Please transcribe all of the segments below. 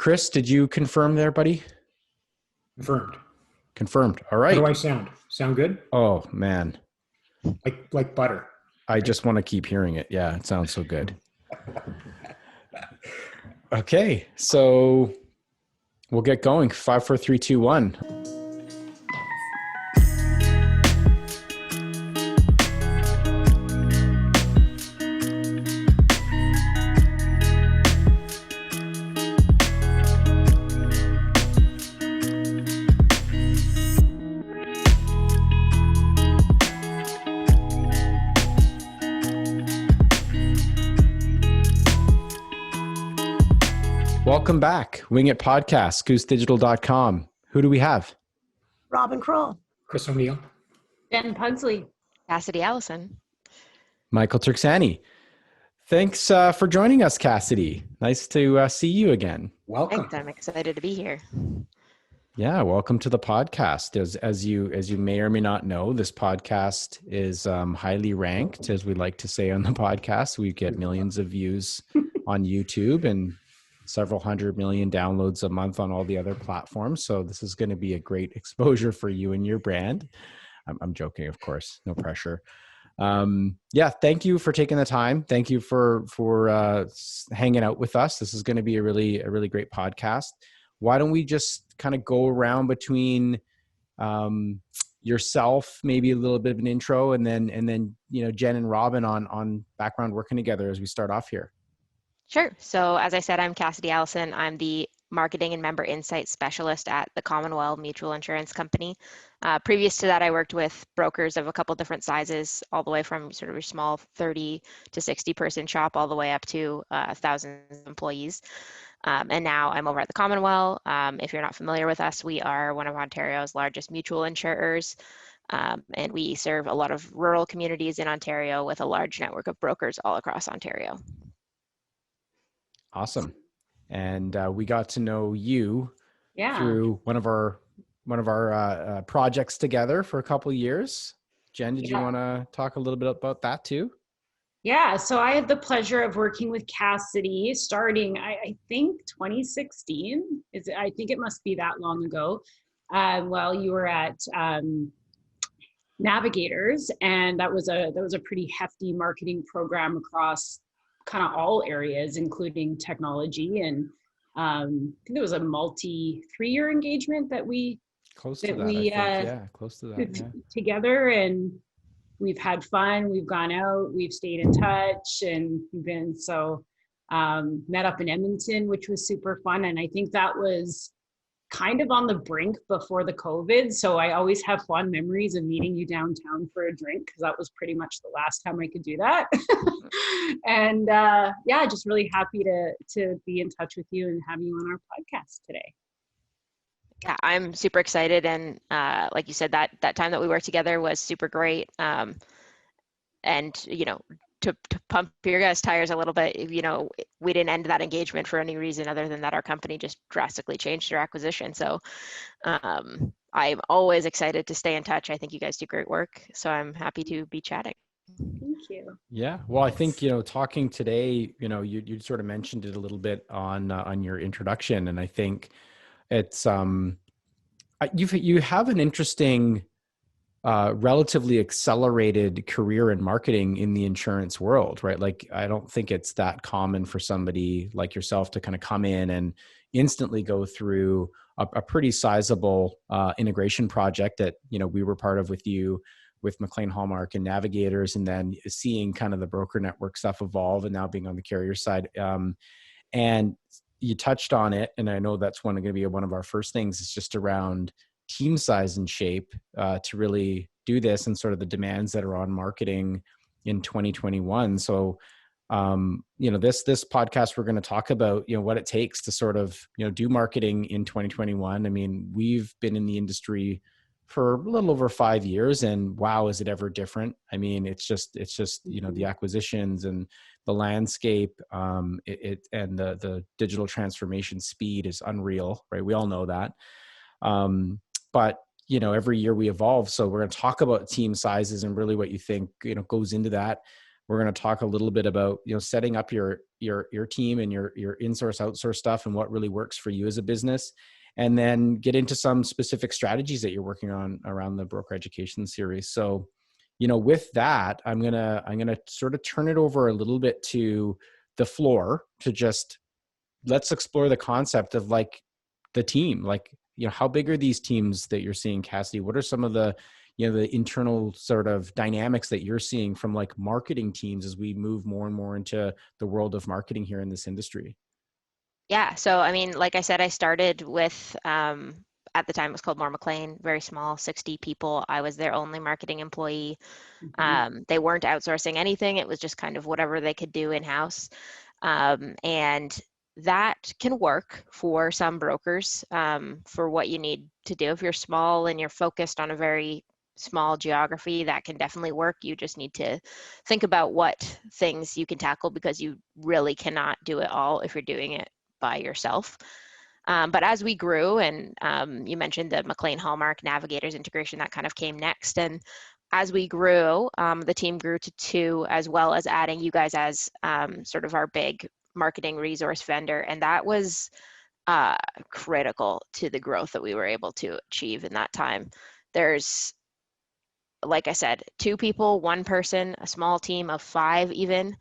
Chris, did you confirm there, buddy? Confirmed. Confirmed. All How right. do I sound? Sound good? Oh, man. Like butter. I just want to keep hearing it. Yeah, it sounds so good. Okay, so we'll get going. 5, 4, 3, 2, 1. Welcome back. Wing It Podcast, goosedigital.com. Who do we have? Robin Kroll. Chris O'Neill. Jen Pugsley. Cassidy, Allison. Michael Turksani. Thanks for joining us, Cassidy. Nice to see you again. Welcome. Thanks. I'm excited to be here. Yeah, welcome to the podcast. As you may or may not know, this podcast is highly ranked, as we like to say on the podcast. We get millions of views on YouTube and several 100 million downloads a month on all the other platforms. So this is going to be a great exposure for you and your brand. I'm joking, of course, no pressure. Yeah, thank you for taking the time. Thank you for hanging out with us. This is going to be a really great podcast. Why don't we just kind of go around between yourself, maybe a little bit of an intro, and then Jen and Robin on background working together as we start off here. Sure. So as I said, I'm Cassidy Allison. I'm the Marketing and Member Insight Specialist at the Commonwell Mutual Insurance Company. Previous to that, I worked with brokers of a couple different sizes, all the way from sort of a small 30 to 60 person shop, all the way up to 1,000 employees. And now I'm over at the Commonweell. If you're not familiar with us, we are one of Ontario's largest mutual insurers. And we serve a lot of rural communities in Ontario with a large network of brokers all across Ontario. Awesome. And we got to know you through one of our projects together for a couple of years. Jen, did you want to talk a little bit about that too? Yeah, so I had the pleasure of working with Cassidy starting, I think 2016. I think it must be that long ago. While you were at Navigators, and that was a pretty hefty marketing program across kind of all areas, including technology. And I think it was a multi 3-year engagement that we close to that together, and we've had fun. We've gone out, we've stayed in touch, and we've been met up in Edmonton, which was super fun. And I think that was kind of on the brink before the COVID. So I always have fond memories of meeting you downtown for a drink, because that was pretty much the last time I could do that. And just really happy to be in touch with you and have you on our podcast today. Yeah, I'm super excited. And like you said, that time that we worked together was super great. And, to pump your guys' tires a little bit, we didn't end that engagement for any reason other than that our company just drastically changed their acquisition. So I'm always excited to stay in touch. I think you guys do great work. So I'm happy to be chatting. Thank you. Yeah. Well, I think, talking today, you sort of mentioned it a little bit on your introduction. And I think it's, you have an interesting, relatively accelerated career in marketing in the insurance world, right? Like, I don't think it's that common for somebody like yourself to kind of come in and instantly go through a pretty sizable integration project that, we were part of with you, with McLean Hallmark and Navigators, and then seeing kind of the broker network stuff evolve and now being on the carrier side. And you touched on it, and I know that's going to be one of our first things, is just around team size and shape to really do this, and sort of the demands that are on marketing in 2021. So, this podcast, we're going to talk about, what it takes to sort of, do marketing in 2021. I mean, we've been in the industry for a little over 5 years, and wow, is it ever different? I mean, it's just, the acquisitions and the landscape, and the digital transformation speed is unreal, right? We all know that. But, every year we evolve. So we're going to talk about team sizes and really what you think, goes into that. We're going to talk a little bit about, setting up your team and your in-source, outsource stuff and what really works for you as a business. And then get into some specific strategies that you're working on around the broker education series. So, with that, I'm gonna sort of turn it over a little bit to the floor to just let's explore the concept of like the team. Like, how big are these teams that you're seeing, Cassidy? What are some of the the internal sort of dynamics that you're seeing from like marketing teams as we move more and more into the world of marketing here in this industry? Yeah. So, I mean, like I said, I started with, at the time it was called Moore McLean, very small, 60 people. I was their only marketing employee. They weren't outsourcing anything. It was just kind of whatever they could do in-house. And that can work for some brokers, for what you need to do. If you're small and you're focused on a very small geography, that can definitely work. You just need to think about what things you can tackle, because you really cannot do it all if you're doing it by yourself. But as we grew, and you mentioned the McLean Hallmark Navigators integration, that kind of came next. And as we grew, the team grew to 2, as well as adding you guys as sort of our big marketing resource vendor. And that was critical to the growth that we were able to achieve in that time. There's, like I said, 2 people, 1 person, a small team of 5 even,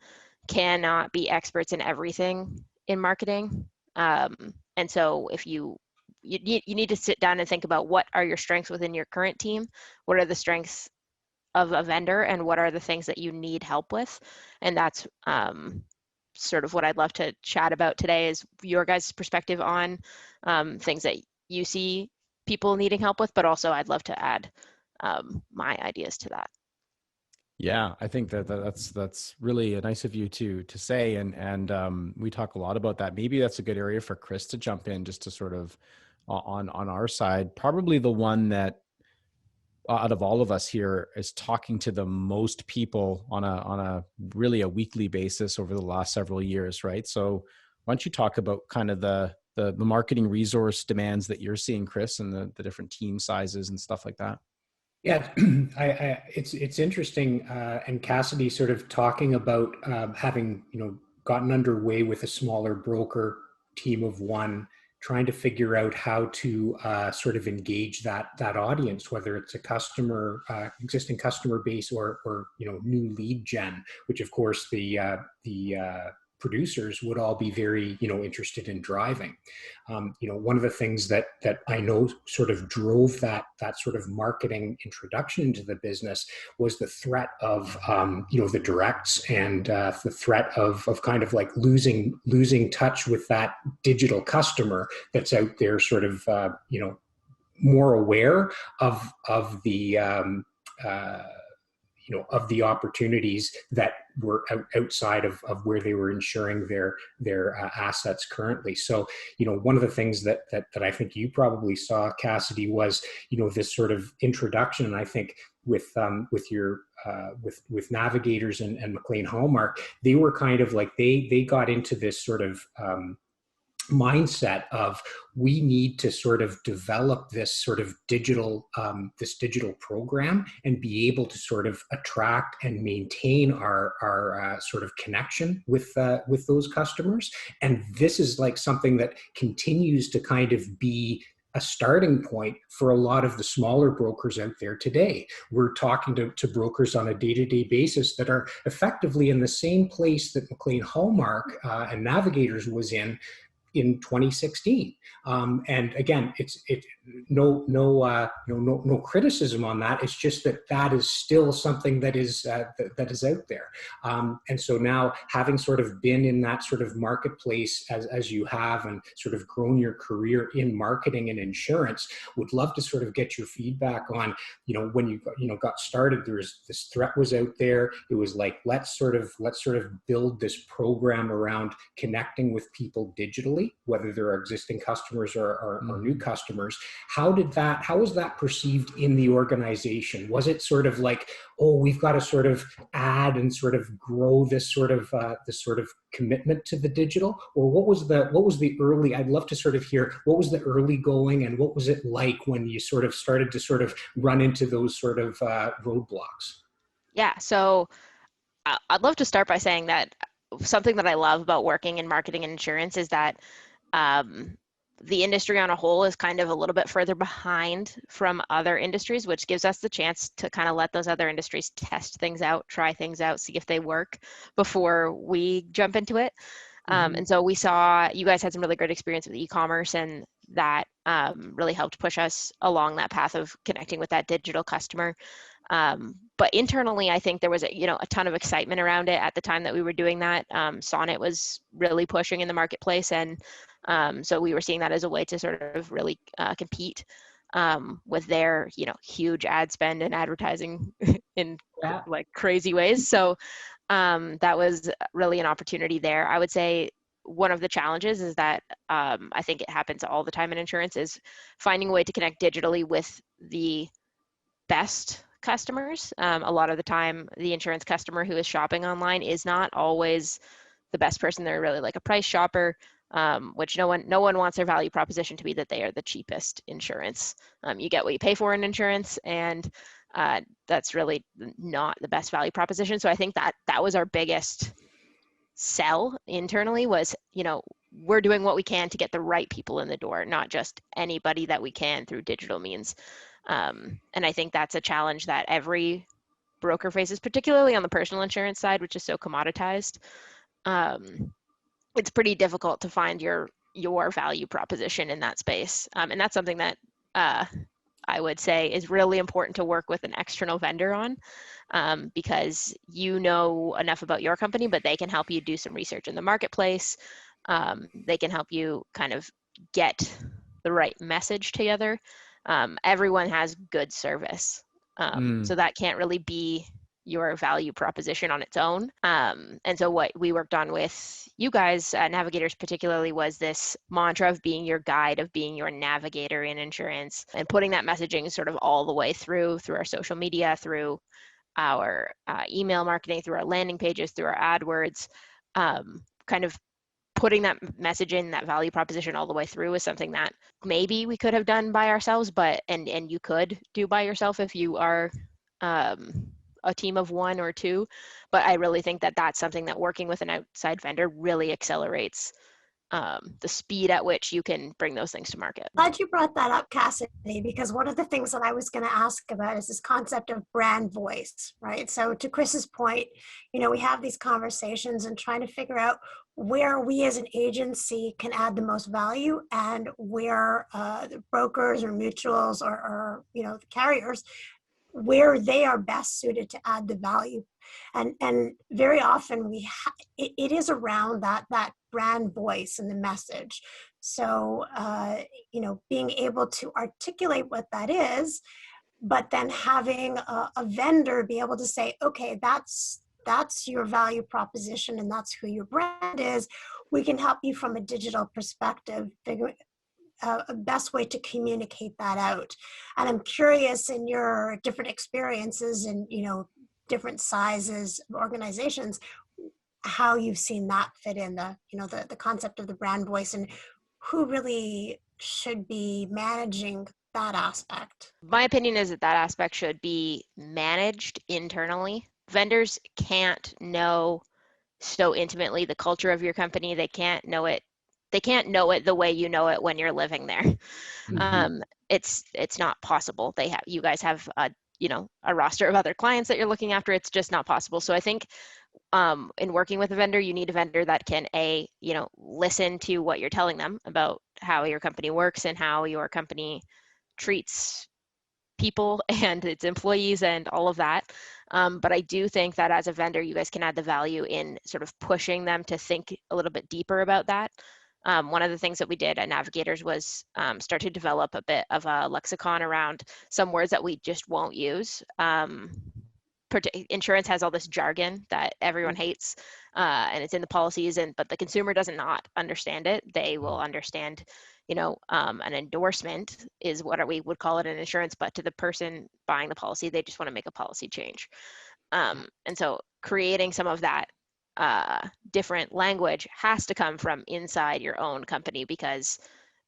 cannot be experts in everything in marketing. And so if you need to sit down and think about what are your strengths within your current team, what are the strengths of a vendor, and what are the things that you need help with. And that's sort of what I'd love to chat about today, is your guys' perspective on things that you see people needing help with, but also I'd love to add my ideas to that. Yeah, I think that's really nice of you to say, and we talk a lot about that. Maybe that's a good area for Chris to jump in, just to sort of on our side, probably the one that out of all of us here is talking to the most people on a really a weekly basis over the last several years, right? So why don't you talk about kind of the marketing resource demands that you're seeing, Chris, and the different team sizes and stuff like that? Yeah, it's interesting, and Cassidy sort of talking about having gotten underway with a smaller broker team of 1, trying to figure out how to sort of engage that audience, whether it's a customer, existing customer base, or new lead gen, which of course the producers would all be very interested in driving. One of the things that I know sort of drove that sort of marketing introduction into the business was the threat of the directs, and the threat of kind of like losing touch with that digital customer that's out there, sort of more aware of the of the opportunities that were outside of where they were insuring their assets currently. So, one of the things that I think you probably saw, Cassidy, was, this sort of introduction. And I think with your with Navigators and McLean Hallmark, they were kind of like, they got into this sort of mindset of, we need to sort of develop this sort of digital program and be able to sort of attract and maintain our sort of connection with those customers. And this is like something that continues to kind of be a starting point for a lot of the smaller brokers out there today. We're talking to brokers on a day-to-day basis that are effectively in the same place that McLean Hallmark and Navigators was in 2016, and again, it's no criticism on that. It's just that is still something that is out there, and so now, having sort of been in that sort of marketplace as you have, and sort of grown your career in marketing and insurance, would love to sort of get your feedback on, when you got started. There was this threat was out there. It was like, let's sort of build this program around connecting with people digitally, whether they're existing customers or new customers. How was that perceived in the organization? Was it sort of like, oh, we've got to sort of add and sort of grow this sort of commitment to the digital? Or what was the early, I'd love to sort of hear, what was the early going, and what was it like when you sort of started to sort of run into those sort of roadblocks? Yeah. So I'd love to start by saying that something that I love about working in marketing and insurance is that the industry on a whole is kind of a little bit further behind from other industries, which gives us the chance to kind of let those other industries test things out, try things out, see if they work before we jump into it. And so we saw you guys had some really great experience with e-commerce, and that really helped push us along that path of connecting with that digital customer. But internally, I think there was a ton of excitement around it at the time that we were doing that. Sonnet was really pushing in the marketplace, and so we were seeing that as a way to sort of really compete with their huge ad spend and advertising in like crazy ways. So that was really an opportunity there. I would say one of the challenges is that I think it happens all the time in insurance is finding a way to connect digitally with the best customers. A lot of the time, the insurance customer who is shopping online is not always the best person. They're really like a price shopper, which no one wants their value proposition to be that they are the cheapest insurance. You get what you pay for in insurance, and that's really not the best value proposition. So I think that was our biggest sell internally was, we're doing what we can to get the right people in the door, not just anybody that we can through digital means. And I think that's a challenge that every broker faces, particularly on the personal insurance side, which is so commoditized. It's pretty difficult to find your value proposition in that space. And that's something that I would say is really important to work with an external vendor on, because you know enough about your company, but they can help you do some research in the marketplace. They can help you kind of get the right message together. Everyone has good service. So that can't really be your value proposition on its own. And so what we worked on with you guys, navigators particularly, was this mantra of being your guide, of being your navigator in insurance, and putting that messaging sort of all the way through our social media, through our email marketing, through our landing pages, through our AdWords, kind of putting that message in, that value proposition all the way through is something that maybe we could have done by ourselves, but and you could do by yourself if you are a team of one or two. But I really think that that's something that working with an outside vendor really accelerates the speed at which you can bring those things to market. Glad you brought that up, Cassidy, because one of the things that I was going to ask about is this concept of brand voice, right? So to Chris's point, we have these conversations and trying to figure out where we as an agency can add the most value, and where the brokers or mutuals or the carriers, where they are best suited to add the value. And very often it is around that brand voice and the message. So, being able to articulate what that is, but then having a vendor be able to say, okay, that's your value proposition and that's who your brand is. We can help you from a digital perspective, figure a best way to communicate that out. And I'm curious, in your different experiences and different sizes of organizations, how you've seen that fit in the concept of the brand voice, and who really should be managing that aspect. My opinion is that aspect should be managed internally. Vendors can't know so intimately the culture of your company. They can't know it the way you know it when you're living there. It's not possible. You guys have a roster of other clients that you're looking after. It's just not possible. So I think in working with a vendor, you need a vendor that can listen to what you're telling them about how your company works and how your company treats people and its employees and all of that. But I do think that as a vendor, you guys can add the value in sort of pushing them to think a little bit deeper about that. One of the things that we did at Navigators was start to develop a bit of a lexicon around some words that we just won't use. Insurance has all this jargon that everyone hates, and it's in the policies, but the consumer does not understand it. They will understand, an endorsement is what we would call it in insurance, but to the person buying the policy, they just want to make a policy change. And so creating some of that different language has to come from inside your own company, because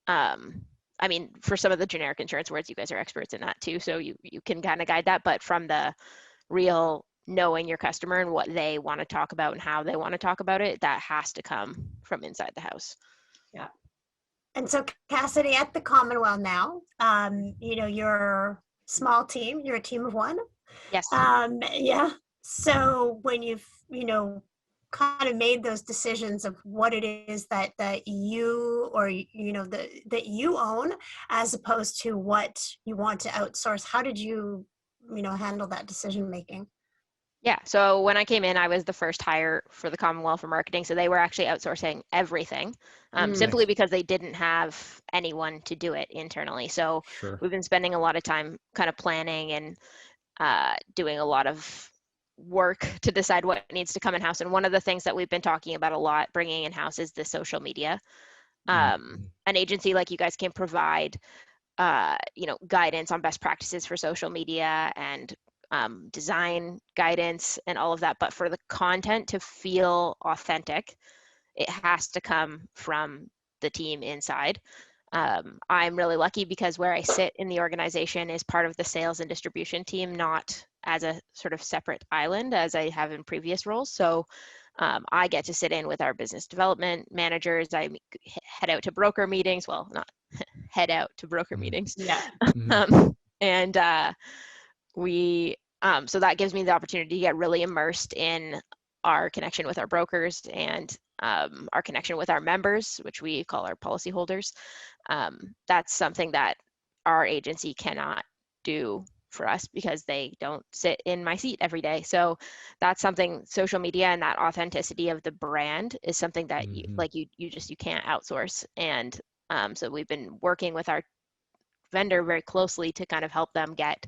for some of the generic insurance words, you guys are experts in that too, so you can kind of guide that, but from the real knowing your customer and what they want to talk about and how they want to talk about it, that has to come from inside the house. Yeah. And so Cassidy, at the Commonweal now, you're a small team, you're a team of one. Yes. Yeah. So when you've, kind of made those decisions of what it is that you, or, that you own, as opposed to what you want to outsource, how did you, handle that decision making? Yeah. So when I came in, I was the first hire for the Commonwealth for marketing. So they were actually outsourcing everything, simply because they didn't have anyone to do it internally. So Sure. we've been spending a lot of time kind of planning and doing a lot of work to decide what needs to come in-house. And one of the things that we've been talking about a lot bringing in-house is the social media. An agency like you guys can provide, guidance on best practices for social media and design guidance and all of that. But for the content to feel authentic, it has to come from the team inside. I'm really lucky because where I sit in the organization is part of the sales and distribution team, not as a sort of separate island as I have in previous roles. So I get to sit in with our business development managers. I head out to broker meetings. Well, not head out to broker meetings. Yeah. And so that gives me the opportunity to get really immersed in our connection with our brokers and our connection with our members, which we call our policyholders. That's something that our agency cannot do for us because they don't sit in my seat every day. So that's something, social media and that authenticity of the brand is something that you can't outsource. And so we've been working with our vendor very closely to kind of help them get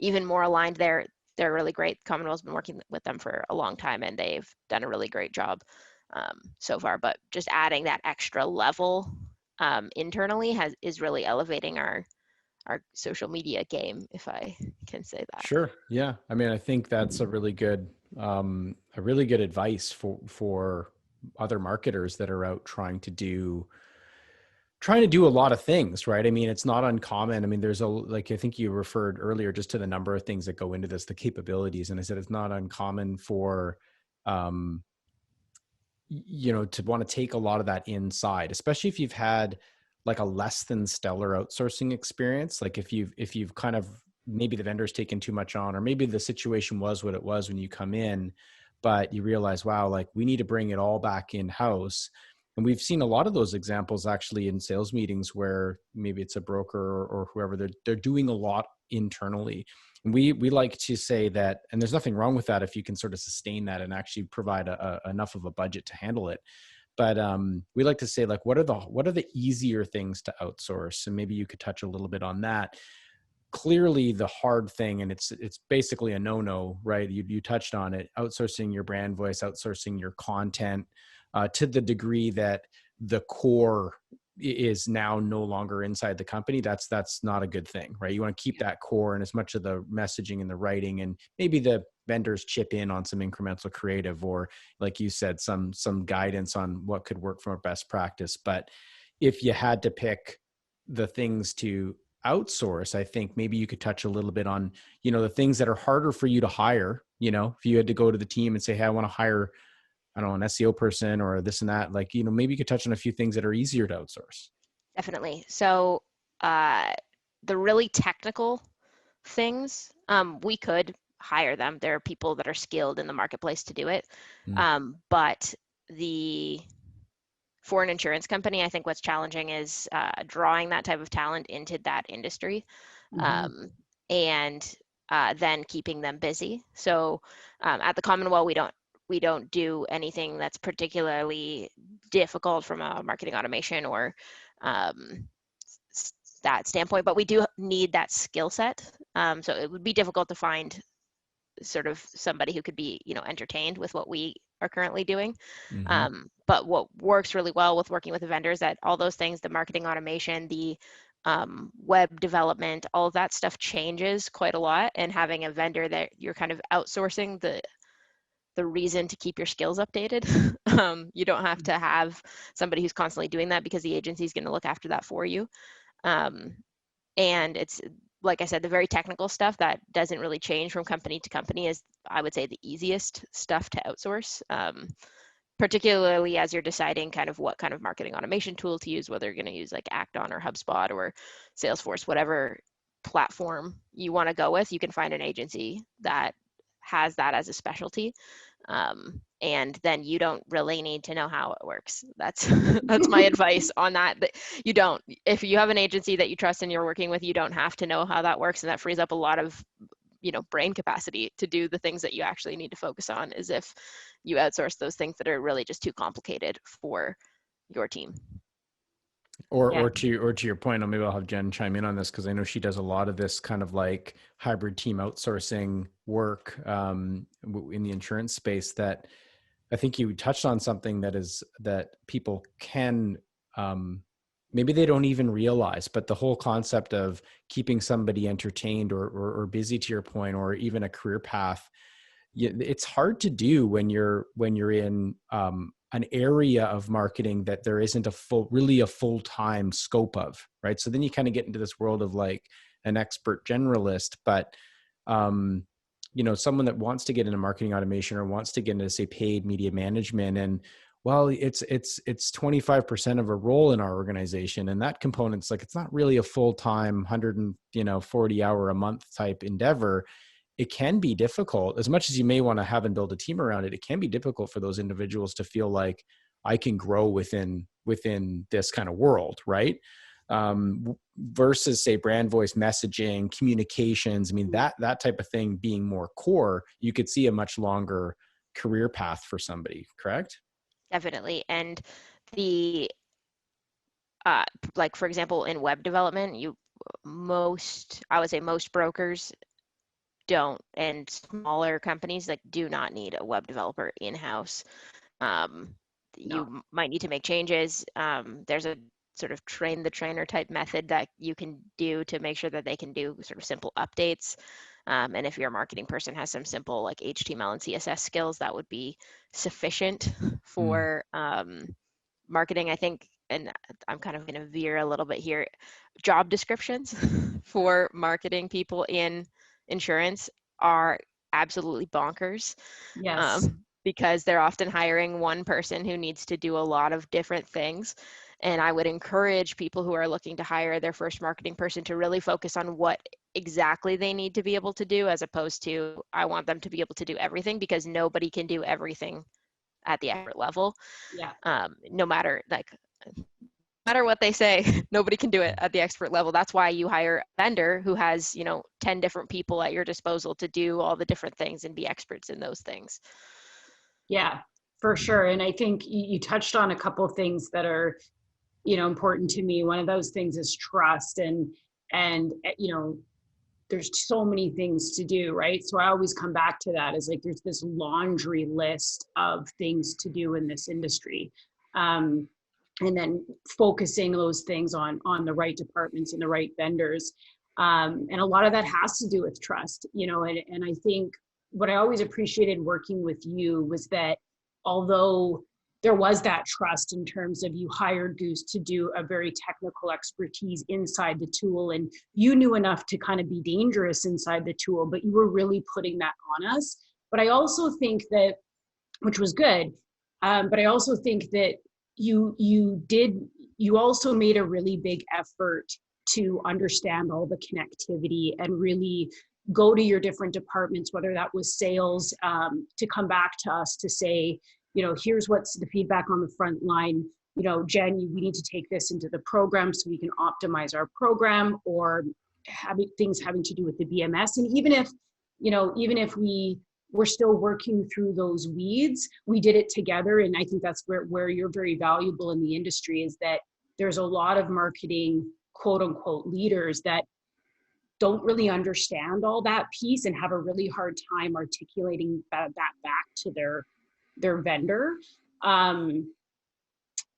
even more aligned. They're really great. Commonwealth's been working with them for a long time and they've done a really great job so far, but just adding that extra level internally is really elevating our social media game, if I can say that. Sure. Yeah. I mean, I think that's a really good advice for other marketers that are out trying to do a lot of things, right? I mean, it's not uncommon. I mean, there's I think you referred earlier just to the number of things that go into this, the capabilities. And I said, it's not uncommon for, to want to take a lot of that inside, especially if you've had like a less than stellar outsourcing experience. Like if you've kind of, maybe the vendor's taken too much on, or maybe the situation was what it was when you come in, but you realize, wow, like we need to bring it all back in house. And we've seen a lot of those examples actually in sales meetings where maybe it's a broker or whoever, they're doing a lot internally. And we like to say that, and there's nothing wrong with that if you can sort of sustain that and actually provide enough of a budget to handle it. But we like to say, like, what are the easier things to outsource? And maybe you could touch a little bit on that. Clearly the hard thing, and it's basically a no-no, right? You touched on it, outsourcing your brand voice, outsourcing your content, to the degree that the core is now no longer inside the company. That's not a good thing, right? You want to keep that core and as much of the messaging and the writing, and maybe the vendors chip in on some incremental creative, or like you said, some guidance on what could work from a best practice. But if you had to pick the things to outsource, I think maybe you could touch a little bit on, the things that are harder for you to hire. If you had to go to the team and say, hey, I want to hire, I don't know, an SEO person or this and that, like, maybe you could touch on a few things that are easier to outsource. Definitely. So the really technical things, we could hire them. There are people that are skilled in the marketplace to do it. But for an insurance company, I think what's challenging is drawing that type of talent into that industry, and then keeping them busy. So at the Commonwealth, we don't do anything that's particularly difficult from a marketing automation or that standpoint, but we do need that skill set. So it would be difficult to find sort of somebody who could be, entertained with what we are currently doing. But what works really well with working with the vendors, that all those things, the marketing automation, the web development, all of that stuff changes quite a lot. And having a vendor that you're kind of outsourcing the reason to keep your skills updated. You don't have to have somebody who's constantly doing that because the agency is going to look after that for you. And like I said, the very technical stuff that doesn't really change from company to company is, I would say, the easiest stuff to outsource. Particularly as you're deciding kind of what kind of marketing automation tool to use, whether you're going to use like Acton or HubSpot or Salesforce, whatever platform you want to go with, you can find an agency that has that as a specialty. And then you don't really need to know how it works. That's that's my advice on that. But you don't. If you have an agency that you trust and you're working with, you don't have to know how that works, and that frees up a lot of brain capacity to do the things that you actually need to focus on, is if you outsource those things that are really just too complicated for your team. Or to your point, and maybe I'll have Jen chime in on this, because I know she does a lot of this kind of like hybrid team outsourcing work in the insurance space. That I think you touched on something that people can maybe they don't even realize, but the whole concept of keeping somebody entertained or busy, to your point, or even a career path, it's hard to do when you're in an area of marketing that there isn't a full-time scope of, right? So then you kind of get into this world of like an expert generalist, but someone that wants to get into marketing automation or wants to get into, say, paid media management, and well, it's 25% of a role in our organization, and that component's like, it's not really a full-time 140 hour a month type endeavor. It can be difficult, as much as you may want to have and build a team around it. It can be difficult for those individuals to feel like I can grow within this kind of world, right? Versus, say, brand voice messaging, communications. I mean, that type of thing being more core, you could see a much longer career path for somebody, correct? Definitely. And the like, for example, in web development, I would say most brokers don't, and smaller companies like do not need a web developer in-house. You might need to make changes. There's a sort of train the trainer type method that you can do to make sure that they can do sort of simple updates. And if your marketing person has some simple like HTML and CSS skills, that would be sufficient for marketing, I think. And I'm kind of going to veer a little bit here. Job descriptions for marketing people in insurance are absolutely bonkers. Yes. Because they're often hiring one person who needs to do a lot of different things. And I would encourage people who are looking to hire their first marketing person to really focus on what exactly they need to be able to do, as opposed to, I want them to be able to do everything, because nobody can do everything at the expert level. Yeah. No matter what they say, nobody can do it at the expert level. That's why you hire a vendor who has 10 different people at your disposal to do all the different things and be experts in those things. Yeah, for sure. And I think you touched on a couple of things that are, important to me. One of those things is trust, and there's so many things to do, right? So I always come back to that as like, there's this laundry list of things to do in this industry. And then focusing those things on the right departments and the right vendors. And a lot of that has to do with trust, and I think what I always appreciated working with you was that although there was that trust in terms of, you hired Goose to do a very technical expertise inside the tool, and you knew enough to kind of be dangerous inside the tool, but you were really putting that on us. But I also think that, which was good, but I also think that you also made a really big effort to understand all the connectivity and really go to your different departments, whether that was sales, to come back to us to say, here's what's the feedback on the front line. Jen, we need to take this into the program so we can optimize our program, or having to do with the BMS. And even if we were still working through those weeds, we did it together. And I think that's where you're very valuable in the industry, is that there's a lot of marketing, quote unquote, leaders that don't really understand all that piece and have a really hard time articulating that back to their vendor.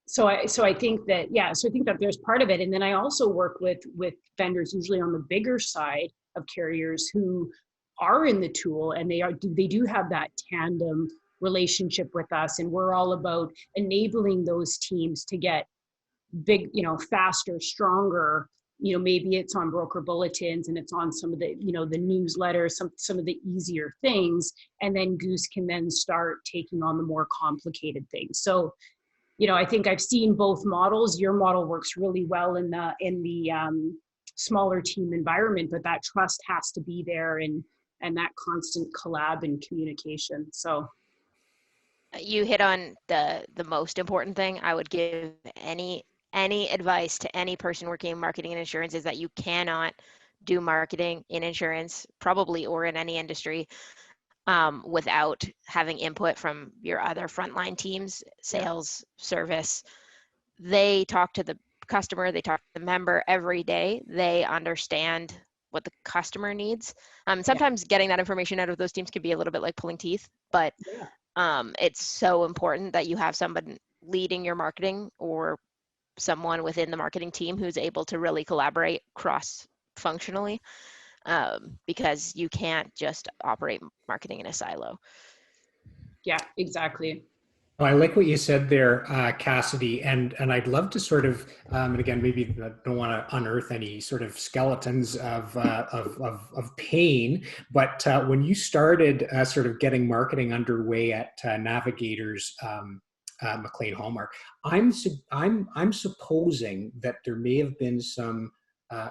So I think that there's part of it. And then I also work with vendors, usually on the bigger side of carriers, who are in the tool, and they do have that tandem relationship with us. And we're all about enabling those teams to get big, faster, stronger, maybe it's on broker bulletins and it's on some of the, the newsletters, some of the easier things. And then Goose can then start taking on the more complicated things. So, I think I've seen both models. Your model works really well in the smaller team environment, but that trust has to be there, and that constant collab and communication. So You hit on the most important thing. I would give any advice to any person working in marketing and insurance is that you cannot do marketing in insurance, probably, or in any industry, without having input from your other frontline teams, sales, service. They talk to the customer, they talk to the member every day. They understand what the customer needs. Sometimes getting that information out of those teams can be a little bit like pulling teeth, but it's so important that you have someone leading your marketing or someone within the marketing team who's able to really collaborate cross-functionally, because you can't just operate marketing in a silo. Yeah, exactly. I like what you said there, Cassidy, and I'd love to sort of, and again, maybe I don't want to unearth any sort of skeletons of pain, but when you started sort of getting marketing underway at Navigators, McLean Hallmark, I'm supposing that there may have been some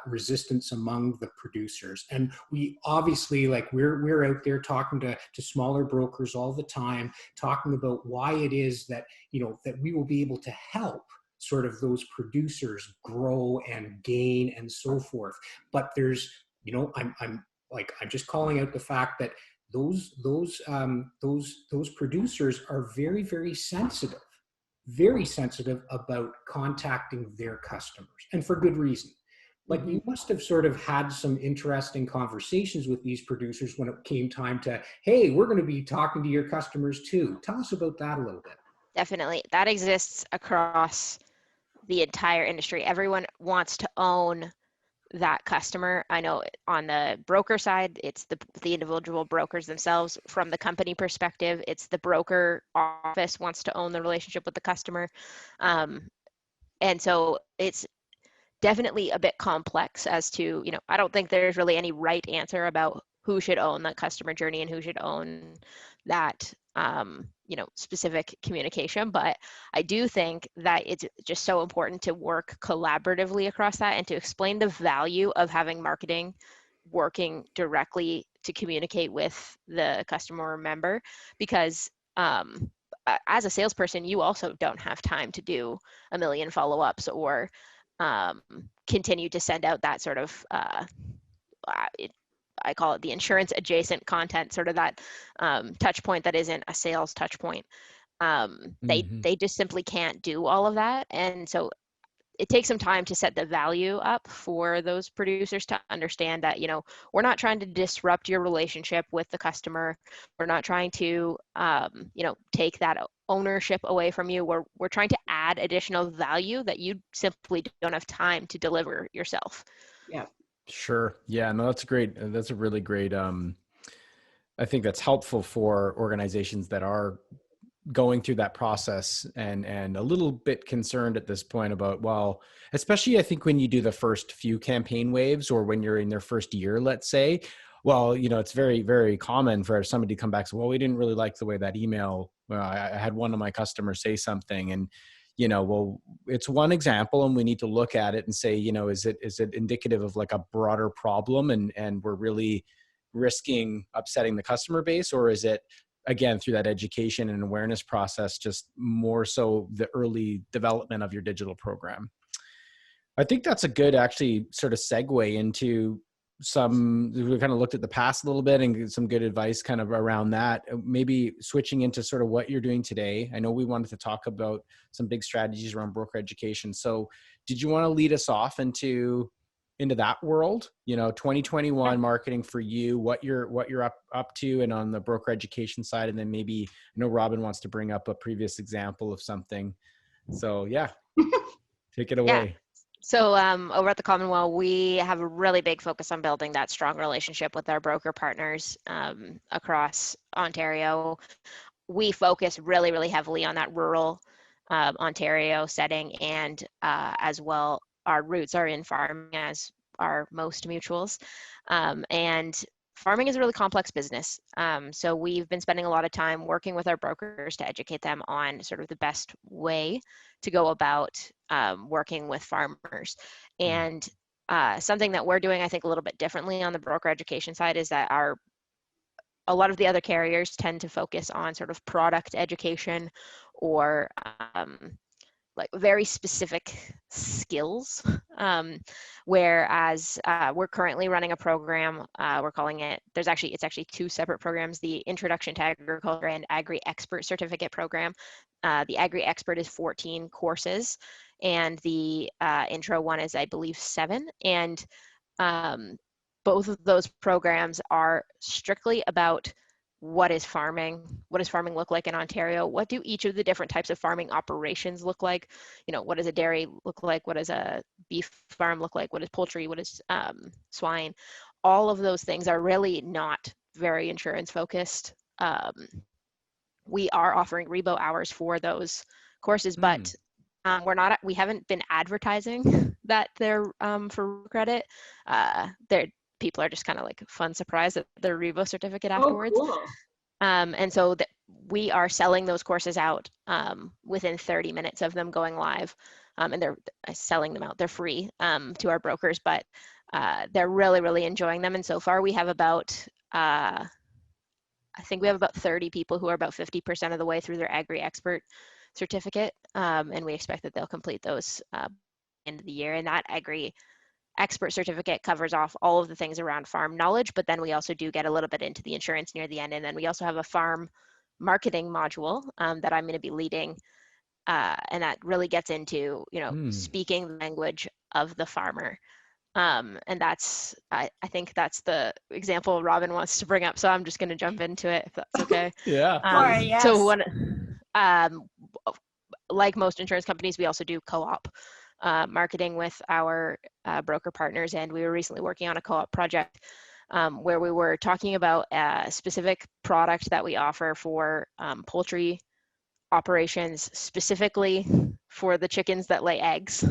resistance among the producers, and we obviously, like, we're out there talking to smaller brokers all the time, talking about why it is that that we will be able to help sort of those producers grow and gain and so forth. But there's I'm just calling out the fact that those producers are very, very sensitive about contacting their customers, and for good reason. But you must have sort of had some interesting conversations with these producers when it came time to, hey, we're going to be talking to your customers too. Tell us about that a little bit. Definitely. That exists across the entire industry. Everyone wants to own that customer. I know on the broker side, it's the individual brokers themselves. From the company perspective, it's the broker office wants to own the relationship with the customer. And so it's definitely a bit complex as to, I don't think there's really any right answer about who should own that customer journey and who should own that, specific communication. But I do think that it's just so important to work collaboratively across that and to explain the value of having marketing working directly to communicate with the customer or member, because as a salesperson, you also don't have time to do a million follow-ups or continue to send out that sort of I call it the insurance adjacent content, sort of that touch point that isn't a sales touch point. They just simply can't do all of that. And so it takes some time to set the value up for those producers to understand that, we're not trying to disrupt your relationship with the customer. We're not trying to, take that ownership away from you. We're trying to add additional value that you simply don't have time to deliver yourself. Yeah. Sure. Yeah, no, that's great. That's a really great, I think that's helpful for organizations that are going through that process and a little bit concerned at this point about, well, especially I think when you do the first few campaign waves or when you're in their first year, let's say, well, it's very, very common for somebody to come back and say, well, we didn't really like the way that email, I had one of my customers say something, and, well, it's one example and we need to look at it and say, is it indicative of like a broader problem and we're really risking upsetting the customer base, or is it, again, through that education and awareness process, just more so the early development of your digital program? I think that's a good, actually, sort of segue into we kind of looked at the past a little bit and some good advice kind of around that. Maybe switching into sort of what you're doing today. I know we wanted to talk about some big strategies around broker education. So did you want to lead us off into that world, 2021 marketing for you, what you're up to, and on the broker education side? And then maybe, I know Robin wants to bring up a previous example of something. So yeah, take it away. Yeah. So over at the Commonwell, we have a really big focus on building that strong relationship with our broker partners across Ontario. We focus really, really heavily on that rural Ontario setting, and as well our roots are in farming, as are most mutuals. And farming is a really complex business. So we've been spending a lot of time working with our brokers to educate them on sort of the best way to go about working with farmers. And something that we're doing, I think, a little bit differently on the broker education side is that a lot of the other carriers tend to focus on sort of product education or like very specific skills. Whereas we're currently running a program, we're calling it, it's actually two separate programs, the Introduction to Agriculture and Agri Expert Certificate Program. The Agri Expert is 14 courses, and the intro one is, I believe, 7. And both of those programs are strictly about what does farming look like in Ontario? What do each of the different types of farming operations look like? What does a dairy look like? What does a beef farm look like? What is poultry? What is swine? All of those things are really not very insurance focused. We are offering Rebo hours for those courses, but we haven't been advertising that they're for credit. People are just kind of like fun surprised at their Rebo certificate afterwards. Oh, cool. And so we are selling those courses out within 30 minutes of them going live. And they're selling them out. They're free to our brokers, but they're really, really enjoying them. And so far we have I think we have about 30 people who are about 50% of the way through their Agri Expert certificate. And we expect that they'll complete those end of the year. And that Agri Expert certificate covers off all of the things around farm knowledge, but then we also do get a little bit into the insurance near the end. And then we also have a farm marketing module that I'm going to be leading. And that really gets into, speaking the language of the farmer. And that's, I think that's the example Robin wants to bring up. So I'm just going to jump into it if that's okay. Yeah. Yes. So like most insurance companies, we also do co-op marketing with our broker partners. And we were recently working on a co-op project where we were talking about a specific product that we offer for poultry operations, specifically for the chickens that lay eggs.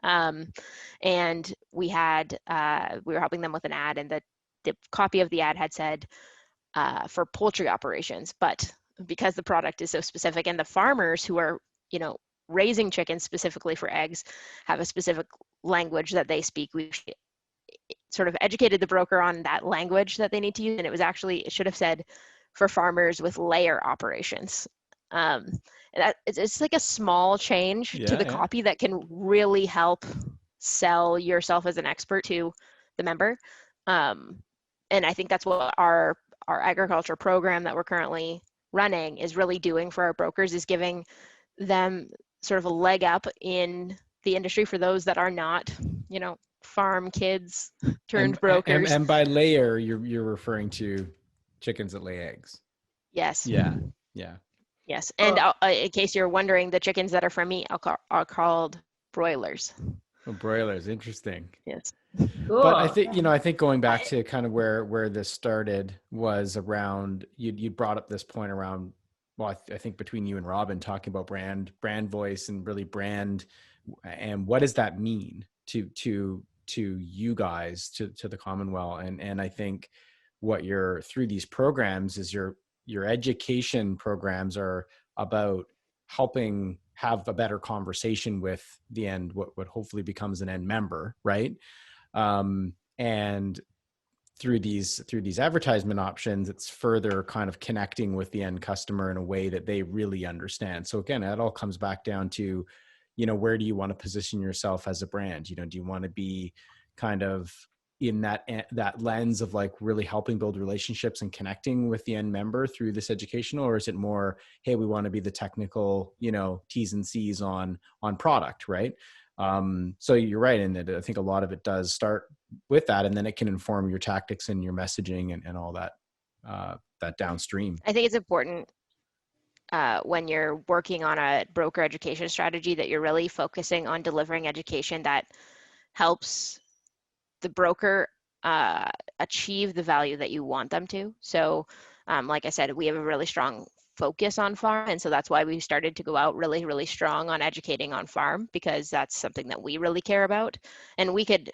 And we were helping them with an ad, and the copy of the ad had said for poultry operations, but because the product is so specific and the farmers who are, raising chickens specifically for eggs have a specific language that they speak, we sort of educated the broker on that language that they need to use. And it should have said for farmers with layer operations. And it's like a small change to the copy that can really help sell yourself as an expert to the member. And I think that's what our agriculture program that we're currently running is really doing for our brokers, is giving them sort of a leg up in the industry for those that are not, farm kids turned brokers. And by layer, you're referring to chickens that lay eggs. Yes. Yeah. Yes. And in case you're wondering, the chickens that are from me are called broilers. Oh, broilers. Interesting. Yes. Cool. But I think going back to kind of where this started was around, you brought up this point around, well, I think between you and Robin, talking about brand voice and really brand, and what does that mean to you guys, to the Commonweal. And I think what you're through these programs is your education programs are about helping have a better conversation with the end, what hopefully becomes an end member, right? And through these advertisement options, it's further kind of connecting with the end customer in a way that they really understand. So again, it all comes back down to, where do you want to position yourself as a brand? Do you want to be kind of in that lens of like really helping build relationships and connecting with the end member through this educational, or is it more, hey, we want to be the technical, T's and C's on product, right? So you're right in that. I think a lot of it does start with that, and then it can inform your tactics and your messaging and all that, that downstream. I think it's important when you're working on a broker education strategy that you're really focusing on delivering education that helps the broker achieve the value that you want them to. So like I said, we have a really strong focus on farm. And so that's why we started to go out really, really strong on educating on farm, because that's something that we really care about. And we could,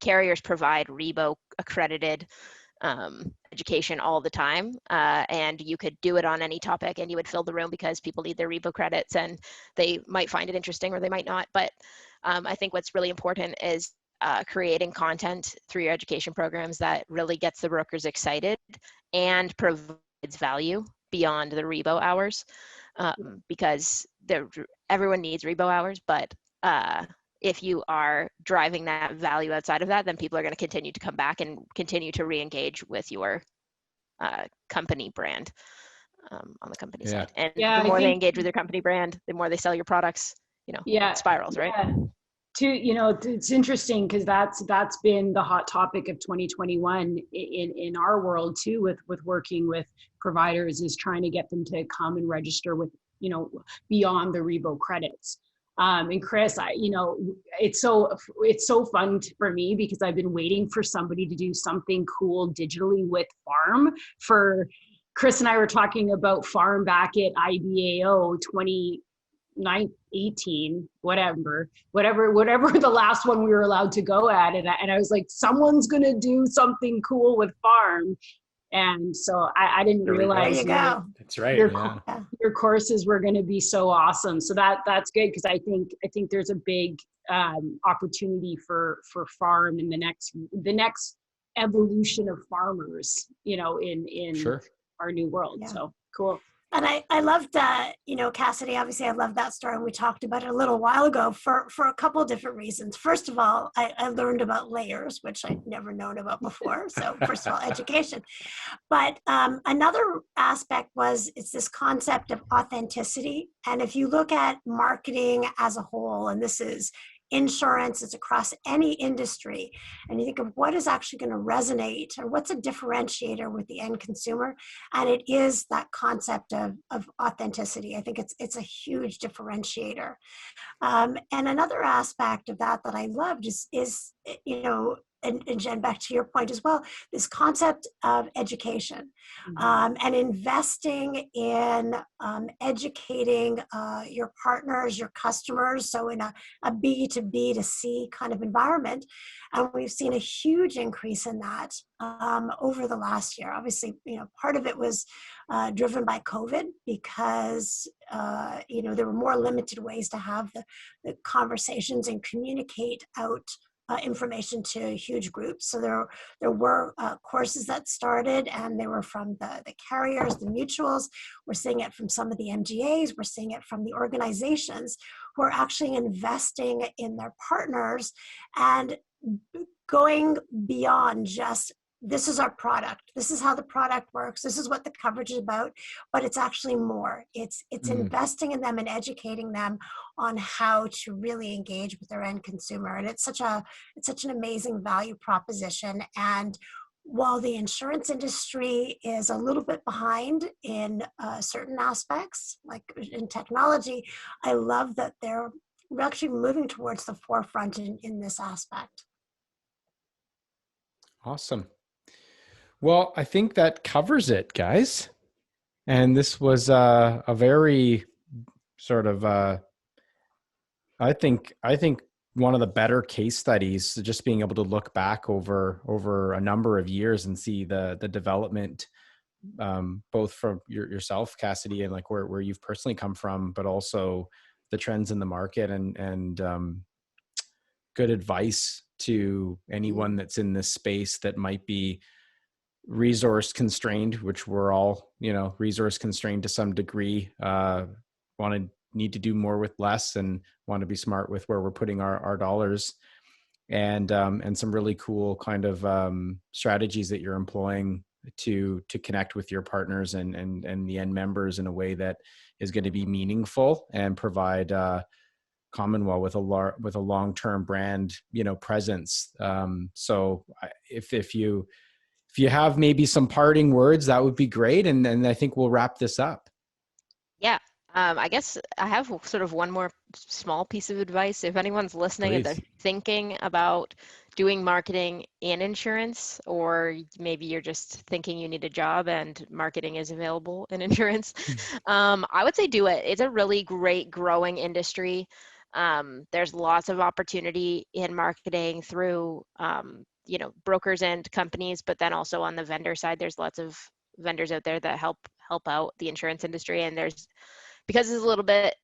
carriers provide REBO accredited education all the time, and you could do it on any topic and you would fill the room because people need their REBO credits and they might find it interesting or they might not. But I think what's really important is creating content through your education programs that really gets the brokers excited and provides value beyond the REBO hours, because everyone needs REBO hours, but if you are driving that value outside of that, then people are going to continue to come back and continue to re-engage with your company brand on the company side. And the more they engage with your company brand, the more they sell your products, it spirals, right? It's interesting because that's been the hot topic of 2021 in our world too, with working with providers, is trying to get them to come and register with, beyond the REBO credits. And Chris, it's so fun for me because I've been waiting for somebody to do something cool digitally with farm. For Chris and I were talking about farm back at IBAO 2018, whatever the last one we were allowed to go at, and I was like, someone's gonna do something cool with farm. And so I didn't realize that's right. Your courses were going to be so awesome. So that's good, because I think there's a big opportunity for farm in the next evolution of farmers, in our new world. Yeah. So cool. And I loved, Cassidy, obviously I love that story. And we talked about it a little while ago for a couple of different reasons. First of all, I learned about layers, which I'd never known about before. So first of all, education. But another aspect it's this concept of authenticity. And if you look at marketing as a whole, and this is insurance, it's across any industry, and you think of what is actually going to resonate or what's a differentiator with the end consumer, and it is that concept of authenticity. I think it's a huge differentiator. And another aspect of that I loved is and Jen, back to your point as well, this concept of education, and investing in educating your partners, your customers, so in a B to B to C kind of environment. And we've seen a huge increase in that over the last year. Obviously, part of it was driven by COVID because, there were more limited ways to have the conversations and communicate out information to huge groups. So there were courses that started, and they were from the carriers, the mutuals. We're seeing it from some of the MGAs. We're seeing it from the organizations who are actually investing in their partners and going beyond just, this is our product, this is how the product works, this is what the coverage is about, but it's actually more. It's investing in them and educating them on how to really engage with their end consumer. And it's such an amazing value proposition. And while the insurance industry is a little bit behind in certain aspects, like in technology, I love that we're actually moving towards the forefront in this aspect. Awesome. Well, I think that covers it, guys. And this was a very sort of, I think one of the better case studies, just being able to look back over a number of years and see the development, both from yourself, Cassidy, and like where you've personally come from, but also the trends in the market and good advice to anyone that's in this space that might be resource constrained, which we're all, resource constrained to some degree, need to do more with less and want to be smart with where we're putting our dollars, and some really cool kind of strategies that you're employing to connect with your partners and the end members in a way that is going to be meaningful and provide Commonwell with a long-term brand, presence. So if you have maybe some parting words, that would be great. And then I think we'll wrap this up. Yeah. I guess I have sort of one more small piece of advice. If anyone's listening and they're thinking about doing marketing in insurance, or maybe you're just thinking you need a job and marketing is available in insurance, I would say do it. It's a really great growing industry. There's lots of opportunity in marketing through, brokers and companies, but then also on the vendor side, there's lots of vendors out there that help out the insurance industry. And because it's a little bit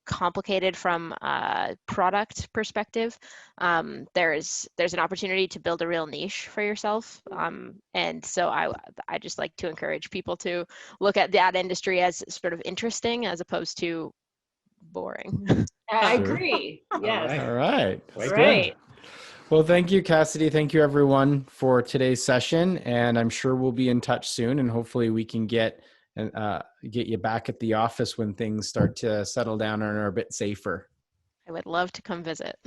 complicated from a product perspective, there's an opportunity to build a real niche for yourself. And so I just like to encourage people to look at that industry as sort of interesting as opposed to boring. I Sure. agree. Yes. All right. That's Right. good. Well, thank you, Cassidy. Thank you, everyone, for today's session. And I'm sure we'll be in touch soon. And hopefully we can get you back at the office when things start to settle down and are a bit safer. I would love to come visit.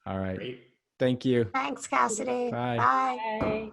All right. Great. Thank you. Thanks, Cassidy. Bye. Bye. Bye.